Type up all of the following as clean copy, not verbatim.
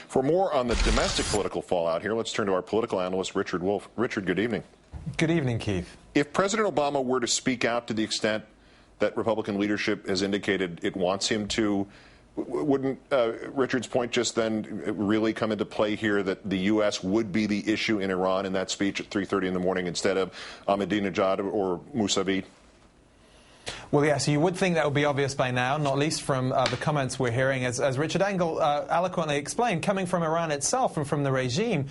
For more on the domestic political fallout here, let's turn to our political analyst, Richard Wolff. Richard, good evening. Good evening, Keith. If President Obama were to speak out to the extent that Republican leadership has indicated it wants him to, wouldn't Richard's point just then really come into play here that the U.S. would be the issue in Iran in that speech at 3:30 in the morning instead of Ahmadinejad or Mousavi? Well, yes, you would think that would be obvious by now, not least from the comments we're hearing, as Richard Engel eloquently explained, coming from Iran itself and from the regime.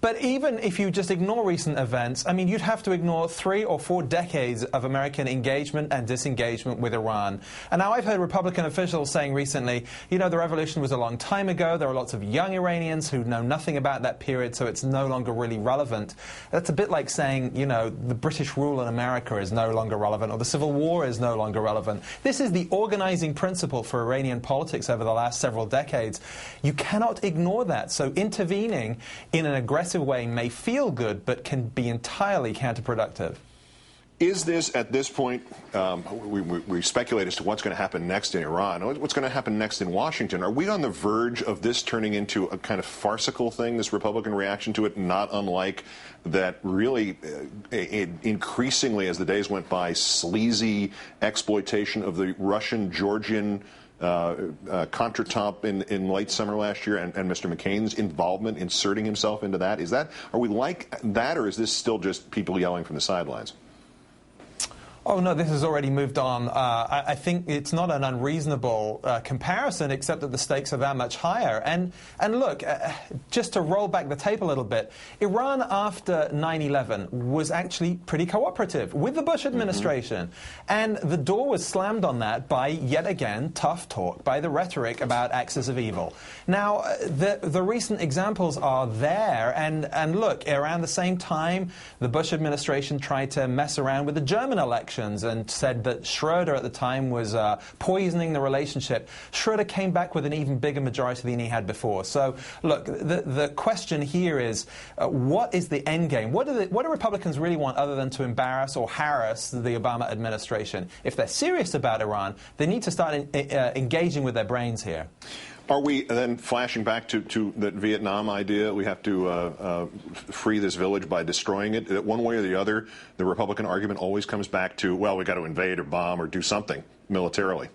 But even if you just ignore recent events, I mean, you'd have to ignore 3 or 4 decades of American engagement and disengagement with Iran. And now I've heard Republican officials saying recently, you know, the revolution was a long time ago. There are lots of young Iranians who know nothing about that period, so it's no longer really relevant. That's a bit like saying, you know, the British rule in America is no longer relevant, or the Civil War is no longer relevant. This is the organizing principle for Iranian politics over the last several decades. You cannot ignore that. So intervening in an aggressive way may feel good, but can be entirely counterproductive. Is this, at this point, we speculate as to what's going to happen next in Iran, what's going to happen next in Washington. Are we on the verge of this turning into a kind of farcical thing, this Republican reaction to it, not unlike that really increasingly, as the days went by, sleazy exploitation of the Russian-Georgian contretemps in late summer last year and Mr. McCain's involvement, inserting himself into that? Are we like that, or is this still just people yelling from the sidelines? Oh, no, this has already moved on. I think it's not an unreasonable comparison, except that the stakes are that much higher. And look, just to roll back the tape a little bit, Iran after 9/11 was actually pretty cooperative with the Bush administration. And the door was slammed on that by, yet again, tough talk, by the rhetoric about axis of evil. Now, the recent examples are there. And look, around the same time, the Bush administration tried to mess around with the German election and said that Schroeder at the time was poisoning the relationship. Schroeder came back with an even bigger majority than he had before. So, look, the question here is, what is the end game? What do Republicans really want other than to embarrass or harass the Obama administration? If they're serious about Iran, they need to start engaging with their brains here. Are we then flashing back to that Vietnam idea? We have to free this village by destroying it. One way or the other, the Republican argument always comes back to, well, we got to invade or bomb or do something militarily.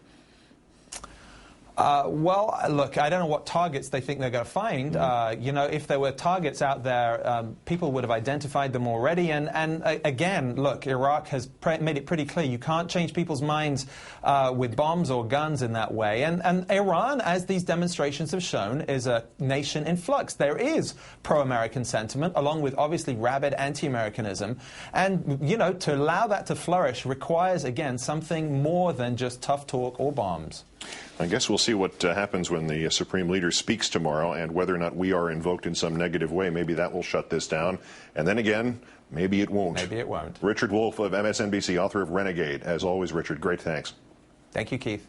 Well, look, I don't know what targets they think they're going to find. You know, if there were targets out there, people would have identified them already. And again, look, Iraq has made it pretty clear you can't change people's minds with bombs or guns in that way. And Iran, as these demonstrations have shown, is a nation in flux. There is pro-American sentiment, along with obviously rabid anti-Americanism. And, you know, to allow that to flourish requires, again, something more than just tough talk or bombs. I guess we'll see what happens when the Supreme Leader speaks tomorrow and whether or not we are invoked in some negative way. Maybe that will shut this down. And then again, maybe it won't. Maybe it won't. Richard Wolff of MSNBC, author of Renegade. As always, Richard, great thanks. Thank you, Keith.